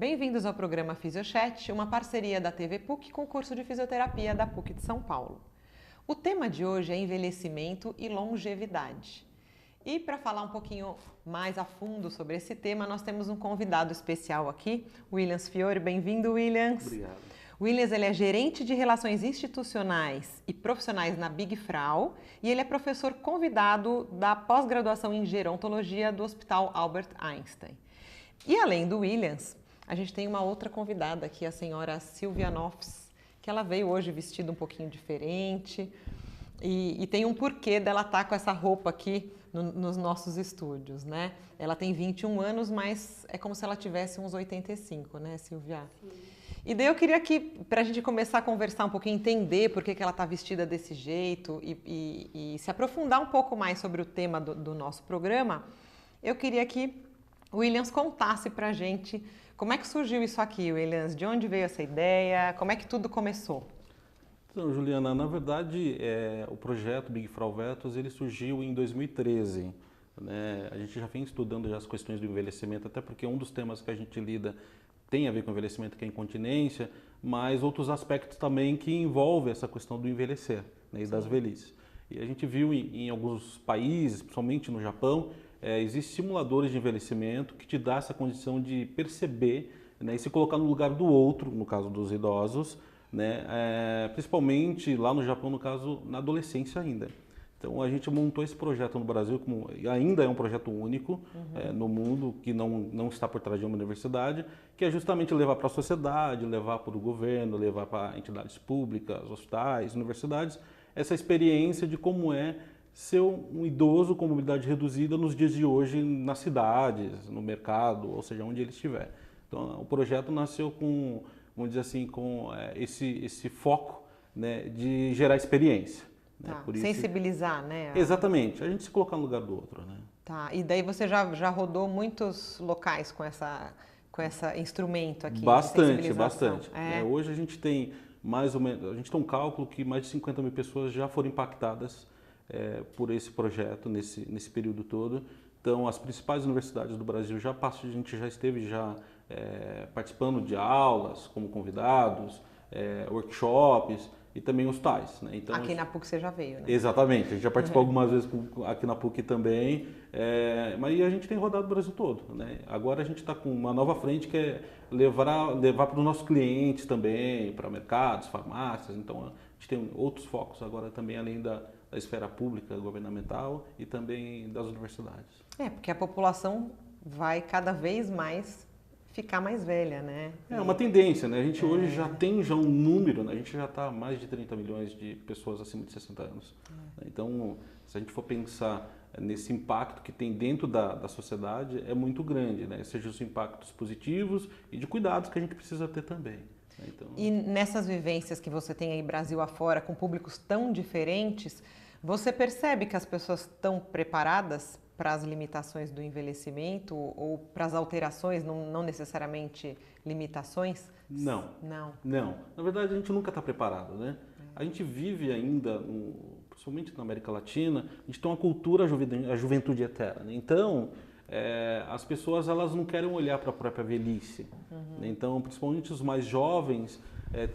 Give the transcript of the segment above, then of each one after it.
Bem-vindos ao programa Fisiochat, uma parceria da TV PUC com o curso de fisioterapia da PUC de São Paulo. O tema de hoje é envelhecimento e longevidade. E para falar um pouquinho mais a fundo sobre esse tema, nós temos um convidado especial aqui, Williams Fiore. Bem-vindo, Williams. Obrigado. Williams, ele é gerente de relações institucionais e profissionais na Big Frau e ele é professor convidado da pós-graduação em gerontologia do Hospital Albert Einstein. E além do Williams, a gente tem uma outra convidada aqui, a senhora Silvia Nofs, que ela veio hoje vestida um pouquinho diferente e tem um porquê dela estar com essa roupa aqui nos nossos estúdios, né? Ela tem 21 anos, mas é como se ela tivesse uns 85, né, Silvia? Sim. E daí eu queria que, para a gente começar a conversar um pouquinho, entender por que ela está vestida desse jeito e se aprofundar um pouco mais sobre o tema do nosso programa, eu queria que o Williams contasse para a gente como é que surgiu isso aqui, Williams, de onde veio essa ideia, como é que tudo começou? Então, Juliana, na verdade, o projeto Big Frau Vetos, ele surgiu em 2013. Né? A gente já vem estudando já as questões do envelhecimento, até porque um dos temas que a gente lida tem a ver com envelhecimento, que é a incontinência, mas outros aspectos também que envolvem essa questão do envelhecer, né, e das velhices. E a gente viu em alguns países, principalmente no Japão, existem simuladores de envelhecimento que te dá essa condição de perceber, né, e se colocar no lugar do outro, no caso dos idosos, né, principalmente lá no Japão, no caso, na adolescência ainda. Então a gente montou esse projeto no Brasil, como ainda é um projeto único no mundo, que não está por trás de uma universidade, que é justamente levar para a sociedade, levar para o governo, levar para entidades públicas, hospitais, universidades, essa experiência de como é ser um idoso com mobilidade reduzida nos dias de hoje nas cidades, no mercado, ou seja, onde ele estiver. Então o projeto nasceu com, vamos dizer assim, com esse foco, né, de gerar experiência. Tá. Por isso, sensibilizar, né? Exatamente, a gente se colocar no lugar do outro, né? Tá, e daí você já rodou muitos locais com esse instrumento aqui? Bastante. Hoje a gente tem mais ou menos, a gente tem um cálculo que mais de 50 mil pessoas já foram impactadas por esse projeto nesse período todo. Então, as principais universidades do Brasil a gente já esteve participando de aulas como convidados, workshops, e também os tais. Né? Então, aqui na PUC você já veio, né? Exatamente, a gente já participou algumas vezes aqui na PUC também, mas a gente tem rodado o Brasil todo. Né? Agora a gente está com uma nova frente que é levar para os nossos clientes também, para mercados, farmácias, então a gente tem outros focos agora também, além da esfera pública, governamental e também das universidades. Porque a população vai cada vez mais ficar mais velha, né? É uma tendência, né? A gente hoje já tem um número, né? A gente já está a mais de 30 milhões de pessoas acima de 60 anos. Então, se a gente for pensar nesse impacto que tem dentro da sociedade, é muito grande, né? Sejam os impactos positivos e de cuidados que a gente precisa ter também. Então... E nessas vivências que você tem aí Brasil afora, com públicos tão diferentes, você percebe que as pessoas estão preparadas para as limitações do envelhecimento ou para as alterações, não necessariamente limitações? Não. Na verdade, a gente nunca está preparado, né? A gente vive ainda, principalmente na América Latina, a gente tem uma cultura a juventude eterna. Né? Então, as pessoas elas não querem olhar para a própria velhice. Né? Então, principalmente os mais jovens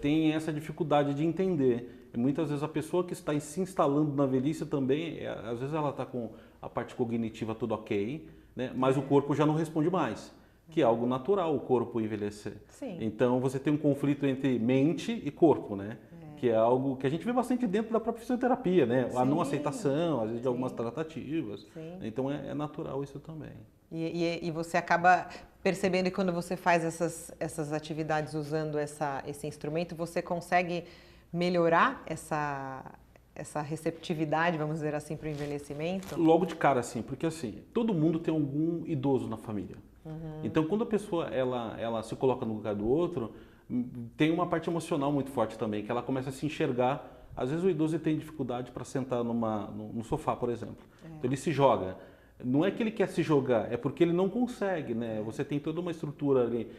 têm essa dificuldade de entender. E muitas vezes a pessoa que está se instalando na velhice também, às vezes ela está com a parte cognitiva tudo ok, né? Mas o corpo já não responde mais, que é algo natural o corpo envelhecer. Sim. Então você tem um conflito entre mente e corpo, né? Que é algo que a gente vê bastante dentro da própria fisioterapia, né? A não aceitação, às vezes de algumas tratativas. Sim. Então é natural isso também. E você acaba percebendo que quando você faz essas atividades usando esse instrumento, você consegue melhorar essa receptividade, vamos dizer assim, para o envelhecimento? Logo de cara, assim, porque assim, todo mundo tem algum idoso na família. Então, quando a pessoa ela se coloca no lugar do outro, tem uma parte emocional muito forte também, que ela começa a se enxergar. Às vezes o idoso tem dificuldade para sentar no sofá, por exemplo. Então, ele se joga. Não é que ele quer se jogar, é porque ele não consegue, né? Você tem toda uma estrutura ali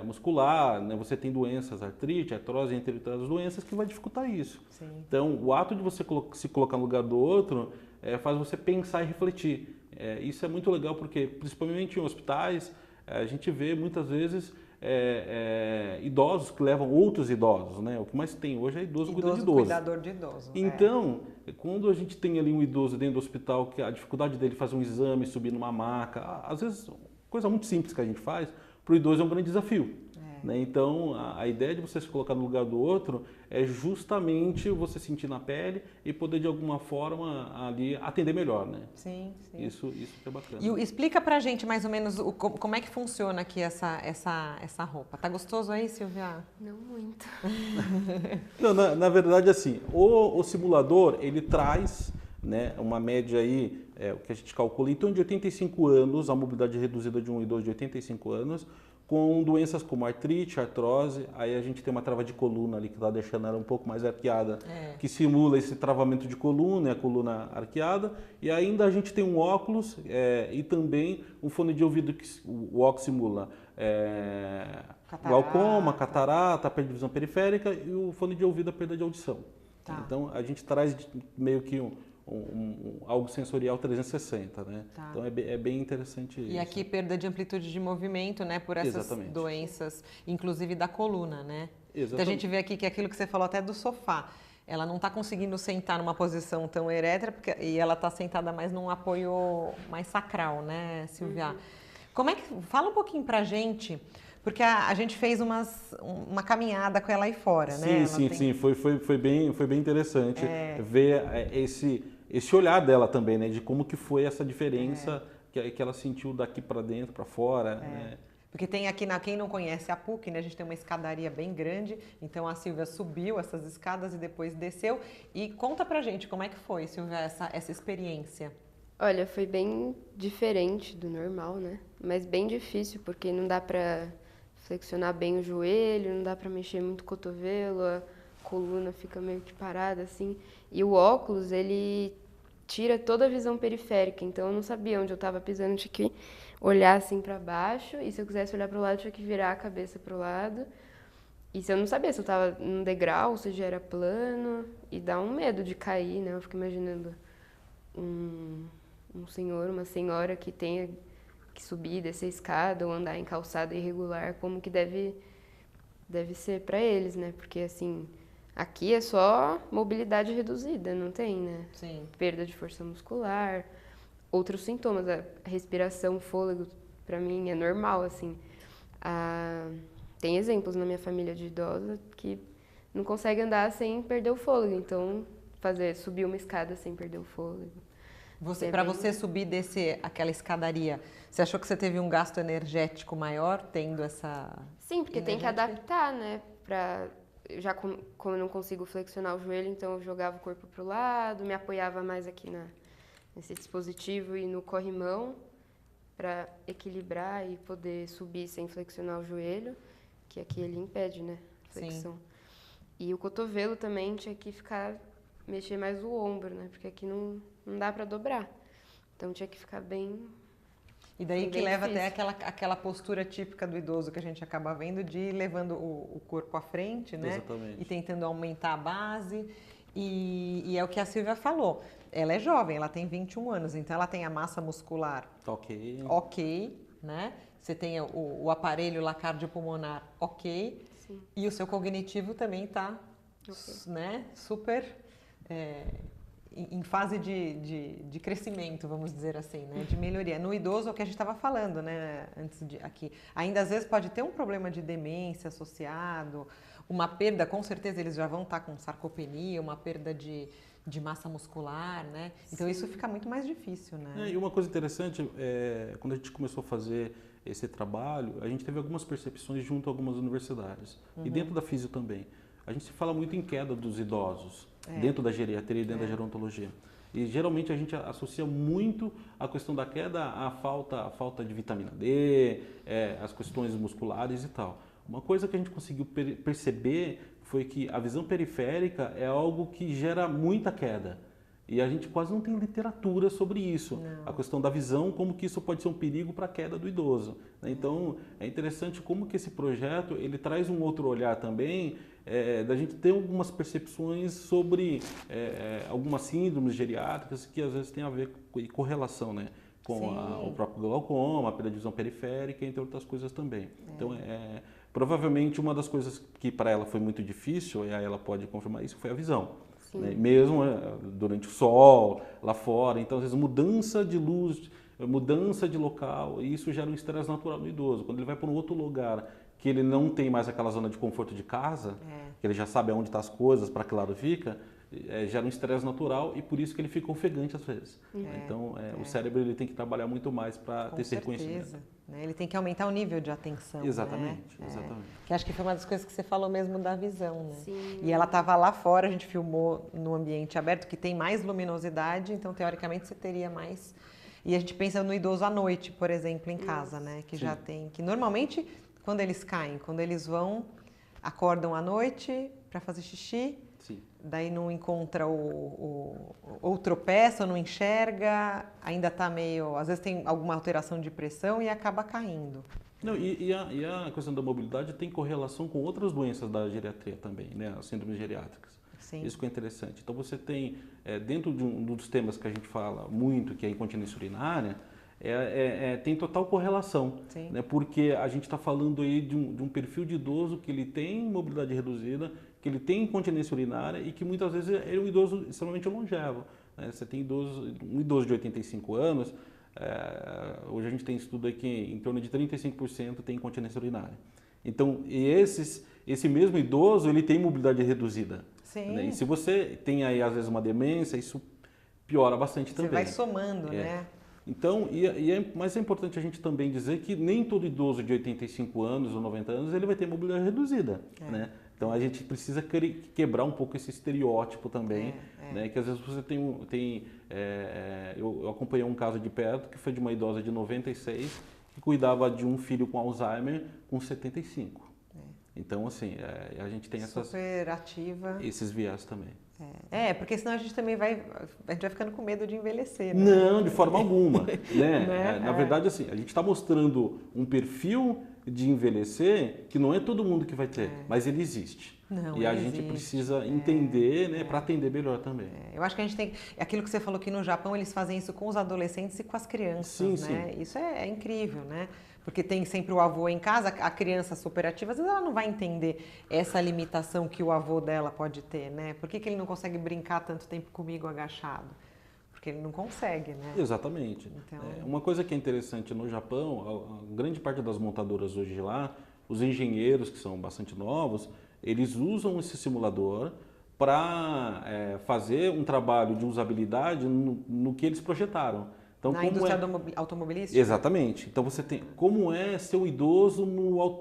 muscular, né? Você tem doenças, artrite, artrose, entre outras doenças, que vai dificultar isso. Sim. Então, o ato de você se colocar no lugar do outro faz você pensar e refletir. Isso é muito legal porque, principalmente em hospitais, a gente vê muitas vezes idosos que levam outros idosos, né? O que mais tem hoje é idoso cuidando de idoso. Cuidador de idoso. Então, quando a gente tem ali um idoso dentro do hospital, que a dificuldade dele fazer um exame, subir numa maca, às vezes, coisa muito simples que a gente faz, para o idoso é um grande desafio. Né? Então, a ideia de você se colocar no lugar do outro é justamente você sentir na pele e poder, de alguma forma, ali atender melhor, né? Sim. Isso que é bacana. E explica pra gente, mais ou menos, como é que funciona aqui essa roupa. Tá gostoso aí, Silvia? Não muito. Não, na verdade, assim, o simulador, ele traz, né, uma média aí, o que a gente calcula, em torno de 85 anos, a mobilidade reduzida de um idoso de 85 anos, com doenças como artrite, artrose, aí a gente tem uma trava de coluna ali que está deixando ela um pouco mais arqueada, que simula esse travamento de coluna, a coluna arqueada, e ainda a gente tem um óculos e também um fone de ouvido que o óculos simula glaucoma, catarata, perda de visão periférica e o fone de ouvido a perda de audição. Tá. Então a gente traz meio que algo sensorial 360, né? Tá. Então é bem interessante isso. E aqui perda de amplitude de movimento, né? Por essas doenças, inclusive da coluna, né? Exatamente. Então a gente vê aqui que é aquilo que você falou até do sofá. Ela não está conseguindo sentar numa posição tão erétrea e ela está sentada mais num apoio mais sacral, né, Silvia? Fala um pouquinho pra gente, porque a gente fez uma caminhada com ela aí fora, né? Sim, foi bem interessante ver esse olhar dela também, né? De como que foi essa diferença que ela sentiu daqui para dentro, para fora, né? Porque tem aqui, quem não conhece a PUC, né, a gente tem uma escadaria bem grande, então a Silvia subiu essas escadas e depois desceu. E conta pra gente como é que foi, Silvia, essa experiência. Olha, foi bem diferente do normal, né? Mas bem difícil, porque não dá pra flexionar bem o joelho, não dá pra mexer muito o cotovelo, a coluna fica meio que parada, assim. E o óculos, ele tira toda a visão periférica, então eu não sabia onde eu estava pisando, tinha que olhar assim para baixo, e se eu quisesse olhar para o lado, tinha que virar a cabeça para o lado. E se eu não sabia se eu estava num degrau, se já era plano, e dá um medo de cair, né? Eu fico imaginando um senhor, uma senhora que tenha que subir, descer a escada ou andar em calçada irregular, como que deve ser para eles, né? Porque assim, aqui é só mobilidade reduzida, não tem, né? Sim. Perda de força muscular, outros sintomas, a respiração, o fôlego, para mim é normal, assim. Tem exemplos na minha família de idosa que não consegue andar sem perder o fôlego, então subir uma escada sem perder o fôlego. Para você subir e descer aquela escadaria, você achou que você teve um gasto energético maior tendo essa... Sim, porque tem que adaptar, né? Como eu não consigo flexionar o joelho, então eu jogava o corpo para o lado, me apoiava mais aqui nesse dispositivo e no corrimão para equilibrar e poder subir sem flexionar o joelho, que aqui ele impede, né? Flexão. Sim. E o cotovelo também tinha que mexer mais o ombro, né? Porque aqui não dá para dobrar. Então tinha que ficar bem... E daí que leva até aquela postura típica do idoso que a gente acaba vendo de ir levando o corpo à frente, né? Exatamente. E tentando aumentar a base. E é o que a Silvia falou. Ela é jovem, ela tem 21 anos, então ela tem a massa muscular ok, né? Você tem o aparelho lá cardiopulmonar ok. Sim. E o seu cognitivo também está né, super... em fase de crescimento, vamos dizer assim, né? De melhoria. No idoso, é o que a gente estava falando, né? Aqui. Ainda às vezes pode ter um problema de demência associado, uma perda, com certeza eles já vão estar com sarcopenia, uma perda de massa muscular, né? Então isso fica muito mais difícil, né? E uma coisa interessante, quando a gente começou a fazer esse trabalho, a gente teve algumas percepções junto a algumas universidades. E dentro da físio também. A gente se fala muito em queda dos idosos, dentro da geriatria e dentro da gerontologia. E geralmente a gente associa muito a questão da queda à falta de vitamina D, as questões musculares e tal. Uma coisa que a gente conseguiu perceber foi que a visão periférica é algo que gera muita queda. E a gente quase não tem literatura sobre isso. Não. A questão da visão, como que isso pode ser um perigo para a queda do idoso. Então, é interessante como que esse projeto ele traz um outro olhar também, da gente ter algumas percepções sobre algumas síndromes geriátricas que às vezes tem a ver com correlação, né? com o próprio glaucoma, pela visão periférica, entre outras coisas também. Então, provavelmente uma das coisas que para ela foi muito difícil, e aí ela pode confirmar isso, foi a visão. Né? Mesmo durante o sol, lá fora, então às vezes mudança de luz, mudança de local, e isso gera um estresse natural no idoso. Quando ele vai para um outro lugar, que ele não tem mais aquela zona de conforto de casa, que ele já sabe aonde estão as coisas, para que lado fica, gera um estresse natural e por isso que ele fica ofegante às vezes. Então, o cérebro ele tem que trabalhar muito mais para ter esse reconhecimento. Né? Ele tem que aumentar o nível de atenção. Exatamente, né? exatamente. Que acho que foi uma das coisas que você falou mesmo da visão. Né? Sim. E ela estava lá fora, a gente filmou no ambiente aberto, que tem mais luminosidade, então teoricamente você teria mais. E a gente pensa no idoso à noite, por exemplo, em casa, né? Que já tem. Que normalmente, quando eles caem, quando eles acordam à noite para fazer xixi. Sim. Daí não encontra ou tropeça, ou não enxerga, ainda está meio... Às vezes tem alguma alteração de pressão e acaba caindo. Não, e a questão da mobilidade tem correlação com outras doenças da geriatria também, né? As síndromes geriátricas. Sim. Isso que é interessante. Então você tem, dentro de um dos temas que a gente fala muito, que é a incontinência urinária, tem total correlação, né? Porque a gente está falando aí de um perfil de idoso que ele tem mobilidade reduzida, que ele tem incontinência urinária e que muitas vezes é um idoso extremamente longevo. Né? Você tem um idoso de 85 anos, hoje a gente tem estudo aí que em torno de 35% tem incontinência urinária. Então, esse mesmo idoso, ele tem mobilidade reduzida. Sim. Né? E se você tem aí, às vezes, uma demência, isso piora bastante também. Você vai somando, né? Então, mas é importante a gente também dizer que nem todo idoso de 85 anos ou 90 anos ele vai ter mobilidade reduzida, né? Então a gente precisa quebrar um pouco esse estereótipo também, né? Que às vezes você eu acompanhei um caso de perto que foi de uma idosa de 96 que cuidava de um filho com Alzheimer com 75. Então, assim, a gente tem super ativa. Esses viés também. Porque senão a gente também vai ficando com medo de envelhecer. Né? Não, de forma alguma. Né? Na verdade, assim, a gente está mostrando um perfil de envelhecer que não é todo mundo que vai ter, mas ele existe. Não, e a gente precisa entender, né, para atender melhor também. Eu acho que a gente tem... Aquilo que você falou que no Japão eles fazem isso com os adolescentes e com as crianças, né? Sim. Isso é incrível, né? Porque tem sempre o avô em casa, a criança superativa, às vezes ela não vai entender essa limitação que o avô dela pode ter, né? Por que ele não consegue brincar tanto tempo comigo agachado? Porque ele não consegue, né? Exatamente. Então... uma coisa que é interessante no Japão, a grande parte das montadoras hoje lá, os engenheiros que são bastante novos, eles usam esse simulador para fazer um trabalho de usabilidade no que eles projetaram. Então, na indústria automobilística? Exatamente. Então você tem como é ser um idoso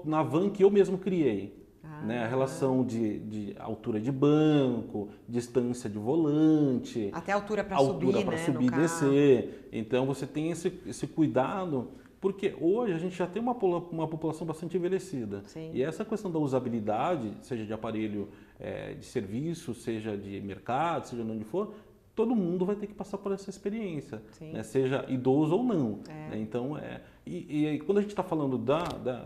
na van que eu mesmo criei. Né? A relação de altura de banco, distância de volante. Até a altura para subir, para né, subir e descer. Então você tem esse cuidado, porque hoje a gente já tem uma população bastante envelhecida. Sim. E essa questão da usabilidade, seja de aparelho de serviço, seja de mercado, seja de onde for, todo mundo vai ter que passar por essa experiência, né? Seja idoso ou não. Né? Então, e quando a gente está falando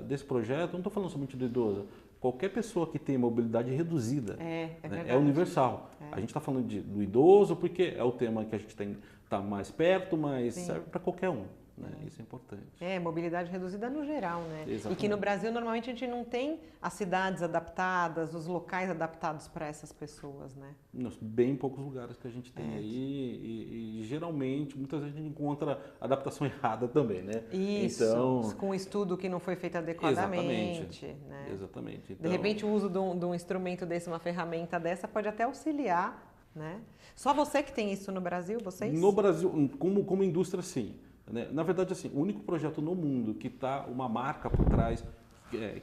desse projeto, eu não estou falando somente do idoso. Qualquer pessoa que tem mobilidade reduzida é universal. A gente está falando do idoso porque é o tema que a gente está mais perto, mas serve para qualquer um. Né? Isso é importante. Mobilidade reduzida no geral, né? Exatamente. E que no Brasil, normalmente, a gente não tem as cidades adaptadas, os locais adaptados para essas pessoas, né? Bem poucos lugares que a gente tem aí e geralmente, muitas vezes a gente encontra adaptação errada também, né? Isso, então, com um estudo que não foi feito adequadamente. Né? Exatamente. Então, de repente, o uso de um instrumento desse, uma ferramenta dessa, pode até auxiliar, né? Só você que tem isso no Brasil, vocês? No Brasil, como indústria, sim. Na verdade, assim, o único projeto no mundo que está uma marca por trás,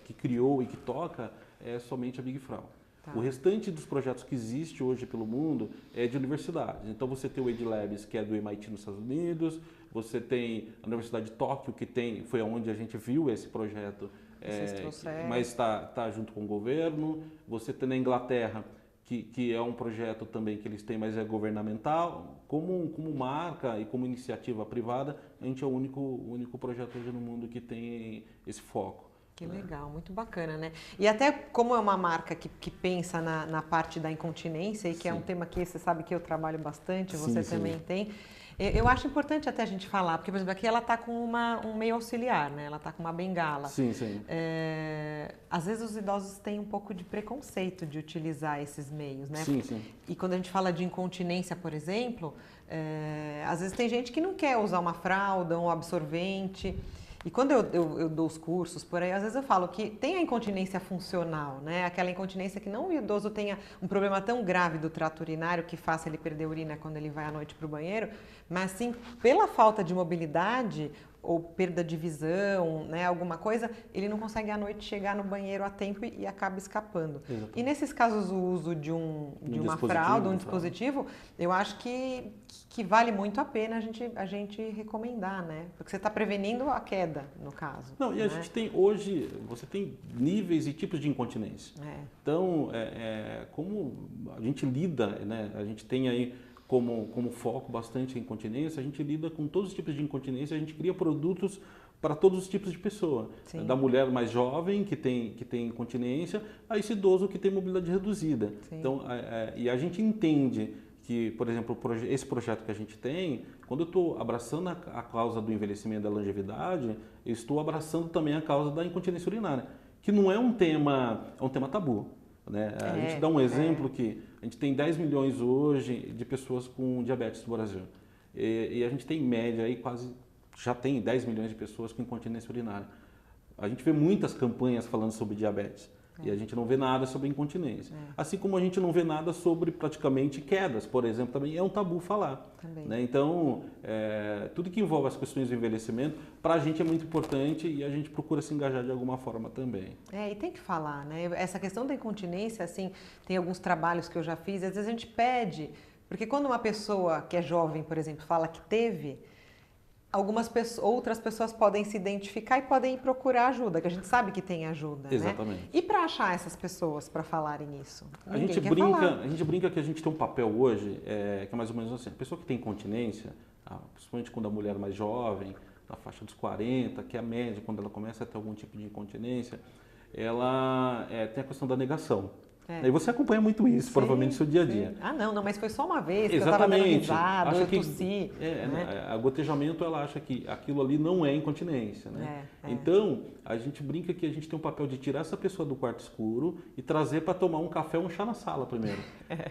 que criou e que toca, é somente a Big Frau. Tá. O restante dos projetos que existe hoje pelo mundo é de universidades. Então você tem o Ed Labs, que é do MIT nos Estados Unidos, você tem a Universidade de Tóquio, foi onde a gente viu esse projeto, mas está junto com o governo. Você tem na Inglaterra, que é um projeto também que eles têm, mas é governamental. Como marca e como iniciativa privada, a gente é o único projeto hoje no mundo que tem esse foco. Que legal, muito bacana, né? E até como é uma marca que pensa na parte da incontinência, e que é um tema que você sabe que eu trabalho bastante, você também tem, Eu acho importante até a gente falar, porque, por exemplo, aqui ela está com um meio auxiliar, né? Ela está com uma bengala. Sim, sim. Às vezes os idosos têm um pouco de preconceito de utilizar esses meios, né? Sim, sim. E quando a gente fala de incontinência, por exemplo, às vezes tem gente que não quer usar uma fralda, um absorvente. E quando eu dou os cursos por aí, às vezes eu falo que tem a incontinência funcional, né? Aquela incontinência que não o idoso tenha um problema tão grave do trato urinário que faça ele perder urina quando ele vai à noite para o banheiro, mas sim pela falta de mobilidade ou perda de visão, né, alguma coisa, ele não consegue à noite chegar no banheiro a tempo e acaba escapando. Exatamente. E nesses casos o uso de uma fralda, um dispositivo, eu acho que vale muito a pena a gente recomendar, né? Porque você está prevenindo a queda, no caso. Não, e a gente tem hoje, você tem níveis e tipos de incontinência. Então, como a gente lida, né, a gente tem aí como foco bastante a incontinência, a gente lida com todos os tipos de incontinência, a gente cria produtos para todos os tipos de pessoa. Sim. Da mulher mais jovem, que tem incontinência, a esse idoso que tem mobilidade reduzida. Sim. Então, e a gente entende que, por exemplo, esse projeto que a gente tem, quando eu estou abraçando a causa do envelhecimento da longevidade, eu estou abraçando também a causa da incontinência urinária, que não é um tema tabu. Né? A gente dá um exemplo que a gente tem 10 milhões hoje de pessoas com diabetes no Brasil. E a gente tem em média aí já tem 10 milhões de pessoas com incontinência urinária. A gente vê muitas campanhas falando sobre diabetes. E a gente não vê nada sobre incontinência. Assim como a gente não vê nada sobre praticamente quedas, por exemplo, também é um tabu falar. Né? Então, tudo que envolve as questões do envelhecimento, para a gente é muito importante e a gente procura se engajar de alguma forma também. E tem que falar, né? Essa questão da incontinência, assim, tem alguns trabalhos que eu já fiz, às vezes a gente pede, porque quando uma pessoa que é jovem, por exemplo, fala que teve, outras pessoas podem se identificar e podem ir procurar ajuda, que a gente sabe que tem ajuda. Exatamente. Né? E para achar essas pessoas para falarem isso? A gente brinca que a gente tem um papel hoje que é mais ou menos assim. A pessoa que tem incontinência, principalmente quando a mulher é mais jovem, na faixa dos 40, que é a média, quando ela começa a ter algum tipo de incontinência, ela tem a questão da negação. E você acompanha muito isso, provavelmente, no seu dia a dia. Ah, não, mas foi só uma vez que Exatamente. eu estava dando risada, eu tossi. A gotejamento, ela acha que aquilo ali não é incontinência, né? Então, a gente brinca que a gente tem um papel de tirar essa pessoa do quarto escuro e trazer para tomar um café ou um chá na sala primeiro.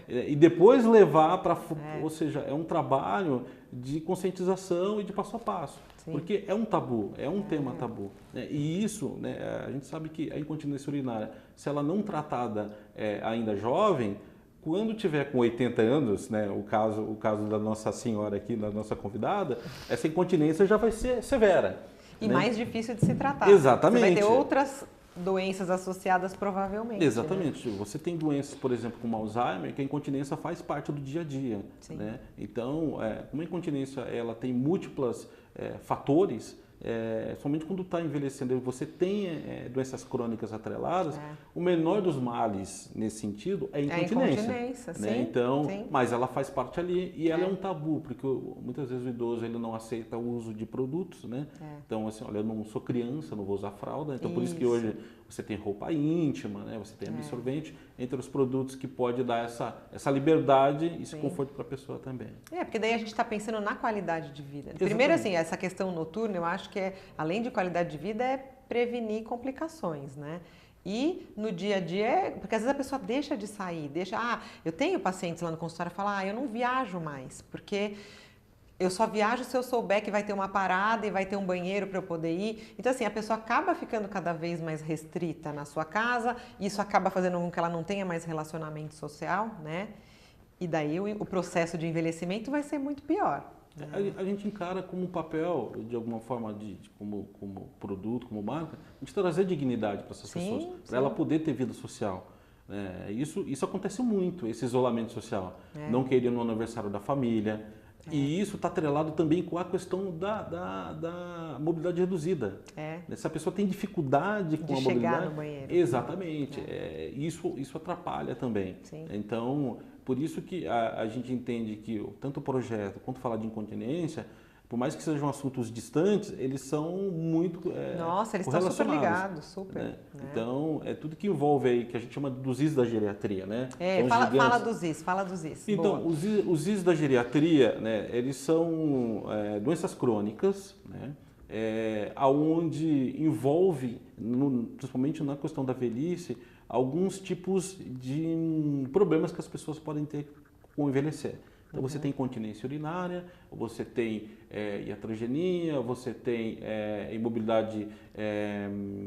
E depois levar para... Ou seja, é um trabalho de conscientização e de passo a passo. Sim. Porque é um tabu, é um tema tabu. E isso, né, a gente sabe que a incontinência urinária, se ela não tratada ainda jovem, quando tiver com 80 anos, né, o caso da nossa senhora aqui, da nossa convidada, essa incontinência já vai ser severa. E mais difícil de se tratar. Exatamente. Você vai ter outras doenças associadas provavelmente. Exatamente. Né? Você tem doenças, por exemplo, como Alzheimer, que a incontinência faz parte do dia a dia. Sim. Né? Então, como a incontinência ela tem múltiplas fatores, somente quando está envelhecendo e você tem doenças crônicas atreladas, o menor dos males nesse sentido é a incontinência. Né? Sim, então, sim. Mas ela faz parte ali e ela é um tabu, porque muitas vezes o idoso ele não aceita o uso de produtos, né? Então, assim, olha, eu não sou criança, não vou usar fralda, então por isso que hoje você tem roupa íntima, né? Você tem absorvente, entre os produtos que pode dar essa liberdade e esse conforto para a pessoa também. Porque daí a gente está pensando na qualidade de vida. Exatamente. Primeiro, assim, essa questão noturna, eu acho que além de qualidade de vida, é prevenir complicações, né? E no dia a dia, porque às vezes a pessoa deixa de sair, eu tenho pacientes lá no consultório que falam, eu não viajo mais, porque eu só viajo se eu souber que vai ter uma parada e vai ter um banheiro para eu poder ir. Então, assim, a pessoa acaba ficando cada vez mais restrita na sua casa, e isso acaba fazendo com que ela não tenha mais relacionamento social, né? E daí o processo de envelhecimento vai ser muito pior. A gente encara como um papel, de alguma forma, como produto, como marca, a gente trazer dignidade para essas pessoas, para ela poder ter vida social. Isso acontece muito, esse isolamento social. Não querer no aniversário da família. E isso está atrelado também com a questão da mobilidade reduzida. Se a pessoa tem dificuldade com a mobilidade... De chegar no banheiro. Exatamente. Isso atrapalha também. Sim. Então, por isso que a gente entende que tanto o projeto quanto falar de incontinência Por mais que sejam assuntos distantes, eles são muito Nossa, eles estão super ligados, super. Né? Né? Então, é tudo que envolve aí, que a gente chama dos Is da geriatria, né? Fala dos Is. Então, Boa. os Is da geriatria, né, eles são doenças crônicas, né? Onde envolve, principalmente na questão da velhice, alguns tipos de problemas que as pessoas podem ter com o envelhecer. Então você tem incontinência urinária, você tem iatrogenia, você tem imobilidade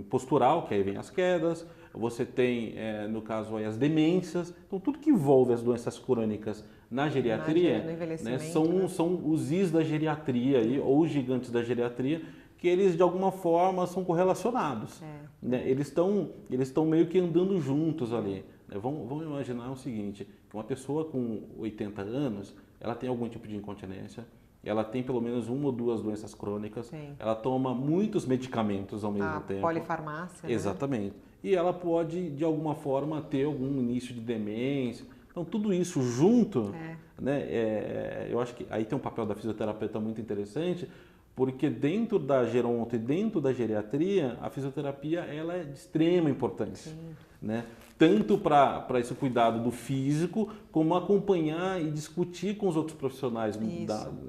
postural, que aí vem as quedas, você tem, no caso, aí, as demências. Então tudo que envolve as doenças crônicas na geriatria né, são os Is da geriatria, aí, ou os gigantes da geriatria, que eles de alguma forma são correlacionados. Né? Eles estão meio que andando juntos ali. Vamos imaginar o seguinte, que uma pessoa com 80 anos, ela tem algum tipo de incontinência, ela tem pelo menos uma ou duas doenças crônicas, ela toma muitos medicamentos ao mesmo tempo. Polifarmácia. Exatamente. Né? E ela pode, de alguma forma, ter algum início de demência. Então, tudo isso junto, né, eu acho que aí tem um papel da fisioterapeuta muito interessante, porque dentro da geronto e dentro da geriatria, a fisioterapia ela é de extrema importância. Né? Tanto para esse cuidado do físico, como acompanhar e discutir com os outros profissionais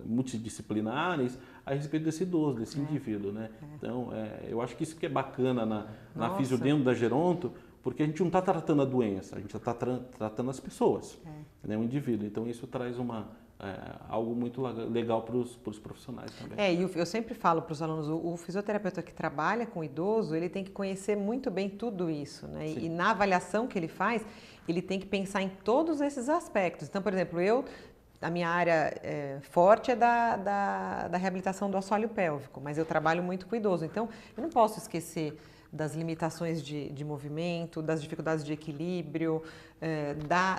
multidisciplinares a respeito desse idoso, desse indivíduo. Né? Então, eu acho que isso que é bacana na fisio dentro da geronto, porque a gente não está tratando a doença, a gente está tratando as pessoas, né? O indivíduo. Então, isso traz algo muito legal para os profissionais também. E eu sempre falo para os alunos, o fisioterapeuta que trabalha com idoso, ele tem que conhecer muito bem tudo isso, né? E na avaliação que ele faz, ele tem que pensar em todos esses aspectos. Então, por exemplo, a minha área forte é da reabilitação do assoalho pélvico, mas eu trabalho muito com idoso, então eu não posso esquecer das limitações de movimento, das dificuldades de equilíbrio,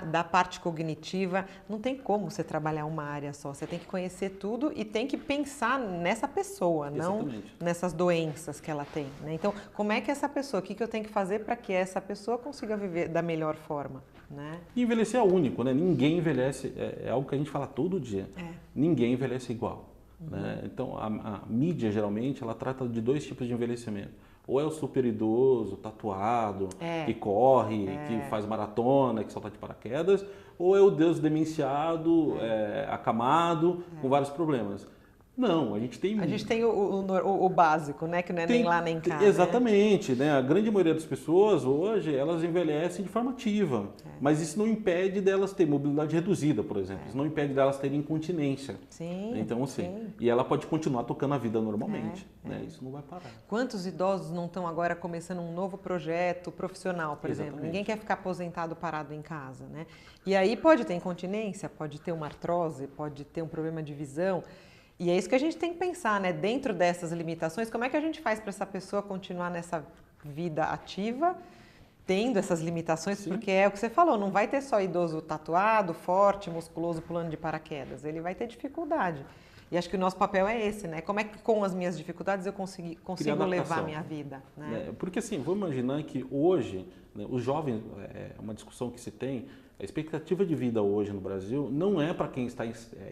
da parte cognitiva. Não tem como você trabalhar uma área só, você tem que conhecer tudo e tem que pensar nessa pessoa, não nessas doenças que ela tem. Né? Então, como é que essa pessoa, o que eu tenho que fazer para que essa pessoa consiga viver da melhor forma? Né? E envelhecer é único, né? Ninguém envelhece, é algo que a gente fala todo dia, ninguém envelhece igual. Né? Então, a mídia, geralmente, ela trata de dois tipos de envelhecimento. Ou é o super idoso, tatuado, que corre, que faz maratona, que salta de paraquedas, ou é o Deus demenciado, acamado, com vários problemas. Não, a gente tem... A gente tem o básico, né? Que não é nem lá nem cá. Exatamente. Né? A grande maioria das pessoas hoje, elas envelhecem de forma ativa. Mas isso não impede delas terem mobilidade reduzida, por exemplo. Isso não impede delas terem incontinência. Sim. Então, assim, e ela pode continuar tocando a vida normalmente. Né? Isso não vai parar. Quantos idosos não estão agora começando um novo projeto profissional, por exemplo? Ninguém quer ficar aposentado parado em casa, né? E aí pode ter incontinência, pode ter uma artrose, pode ter um problema de visão. E é isso que a gente tem que pensar, né? Dentro dessas limitações, como é que a gente faz para essa pessoa continuar nessa vida ativa, tendo essas limitações? Porque é o que você falou, não vai ter só idoso tatuado, forte, musculoso, pulando de paraquedas. Ele vai ter dificuldade. E acho que o nosso papel é esse, né? Como é que com as minhas dificuldades eu consigo levar a minha vida? Né? Porque assim, vamos imaginar que hoje, né, os jovens, é uma discussão que se tem, a expectativa de vida hoje no Brasil não é para quem está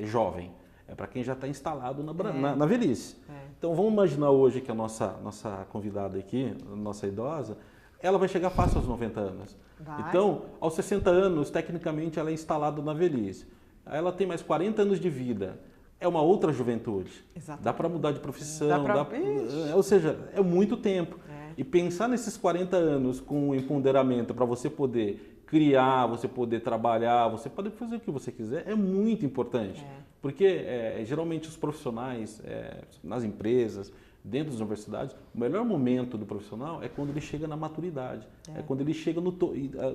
jovem. É para quem já está instalado na velhice. Então, vamos imaginar hoje que a nossa convidada aqui, a nossa idosa, ela vai chegar fácil aos 90 anos. Então, aos 60 anos, tecnicamente, ela é instalada na velhice. Ela tem mais 40 anos de vida. É uma outra juventude. Exatamente. Dá para mudar de profissão. Ou seja, é muito tempo. E pensar nesses 40 anos com um empoderamento para você poder criar, você poder trabalhar, você poder fazer o que você quiser, é muito importante. Porque geralmente os profissionais, nas empresas, dentro das universidades, o melhor momento do profissional é quando ele chega na maturidade. É quando ele chega no...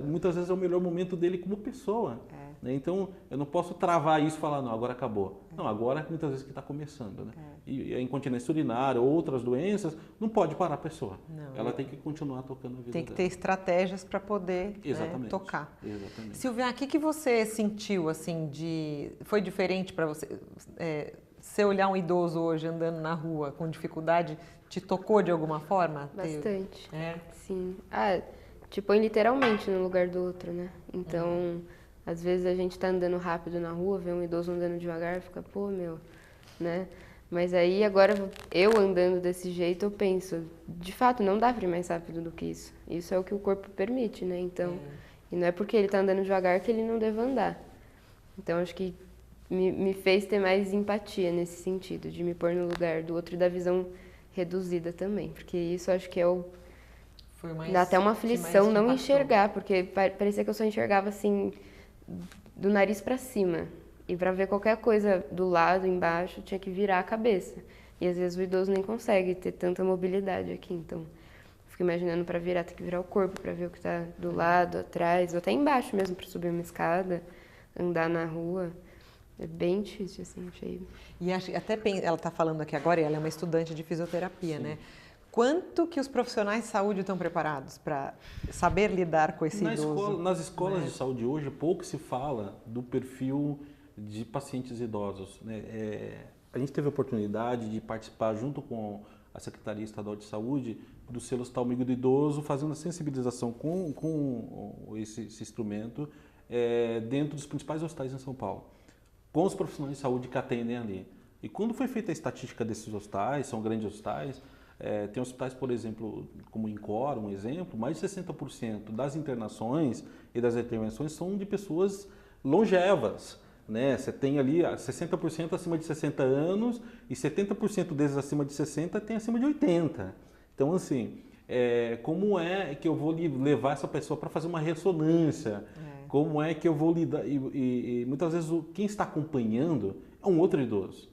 Muitas vezes é o melhor momento dele como pessoa. Né? Então, eu não posso travar isso e falar, não, agora acabou. Não, agora é muitas vezes que está começando. Né? E a incontinência urinária ou outras doenças, não pode parar a pessoa. Não, ela tem que continuar tocando a vida Tem que dela. ter estratégias para poder tocar. Exatamente. Silvia, o que você sentiu, assim, foi diferente para você? Você olhar um idoso hoje andando na rua com dificuldade, te tocou de alguma forma? Bastante. Sim. Te põe literalmente no lugar do outro, né? Então, às vezes a gente tá andando rápido na rua, vê um idoso andando devagar, fica, pô, meu, né? Mas aí agora eu andando desse jeito, eu penso, de fato, não dá pra ir mais rápido do que isso. Isso é o que o corpo permite, né? Então, e não é porque ele tá andando devagar que ele não deve andar. Então, acho que me fez ter mais empatia nesse sentido, de me pôr no lugar do outro e da visão reduzida também. Porque isso acho que é o... Dá até uma aflição não enxergar, porque parecia que eu só enxergava assim, do nariz pra cima. E para ver qualquer coisa do lado, embaixo, tinha que virar a cabeça. E às vezes o idoso nem consegue ter tanta mobilidade aqui. Então, fico imaginando para virar, tem que virar o corpo para ver o que está do lado, atrás, ou até embaixo mesmo para subir uma escada, andar na rua. É bem difícil, assim, achei. E até ela está falando aqui agora, e ela é uma estudante de fisioterapia, né? Quanto que os profissionais de saúde estão preparados para saber lidar com esse idoso? Nas escolas de saúde hoje, pouco se fala do perfil de pacientes idosos, né? A gente teve a oportunidade de participar junto com a Secretaria Estadual de Saúde do selo Hospital Amigo do Idoso, fazendo a sensibilização com esse instrumento dentro dos principais hospitais em São Paulo, com os profissionais de saúde que atendem ali. E quando foi feita a estatística desses hospitais, são grandes hospitais, tem hospitais, por exemplo, como o INCOR, um exemplo, mais de 60% das internações e das intervenções são de pessoas longevas, né? Você tem ali 60% acima de 60 anos e 70% desses acima de 60 tem acima de 80. Então, assim, como é que eu vou levar essa pessoa para fazer uma ressonância? Como é que eu vou lidar? E muitas vezes quem está acompanhando é um outro idoso,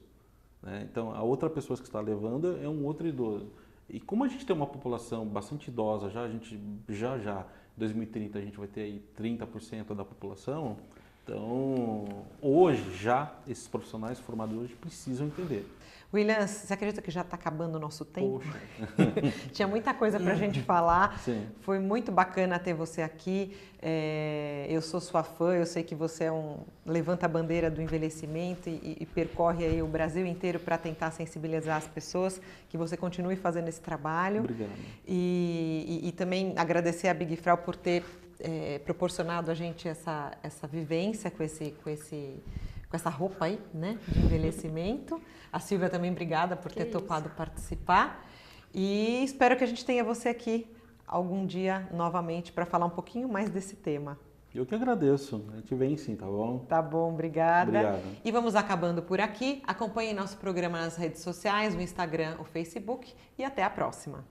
né? Então, a outra pessoa que está levando é um outro idoso. E como a gente tem uma população bastante idosa, em 2030 a gente vai ter aí 30% da população. Então, hoje já, esses profissionais formados hoje precisam entender. William, você acredita que já está acabando o nosso tempo? Poxa. Tinha muita coisa para a gente falar. Sim. Foi muito bacana ter você aqui. Eu sou sua fã, eu sei que você levanta a bandeira do envelhecimento e percorre aí o Brasil inteiro para tentar sensibilizar as pessoas. Que você continue fazendo esse trabalho. Obrigado. E também agradecer a Big Frau por ter proporcionado a gente essa vivência com essa roupa aí, né, de envelhecimento. A Silvia também, obrigada por ter topado participar. E espero que a gente tenha você aqui algum dia novamente para falar um pouquinho mais desse tema. Eu que agradeço. A gente vem sim, tá bom? Tá bom, obrigada. Obrigado. E vamos acabando por aqui. Acompanhe nosso programa nas redes sociais, o Instagram, o Facebook. E até a próxima.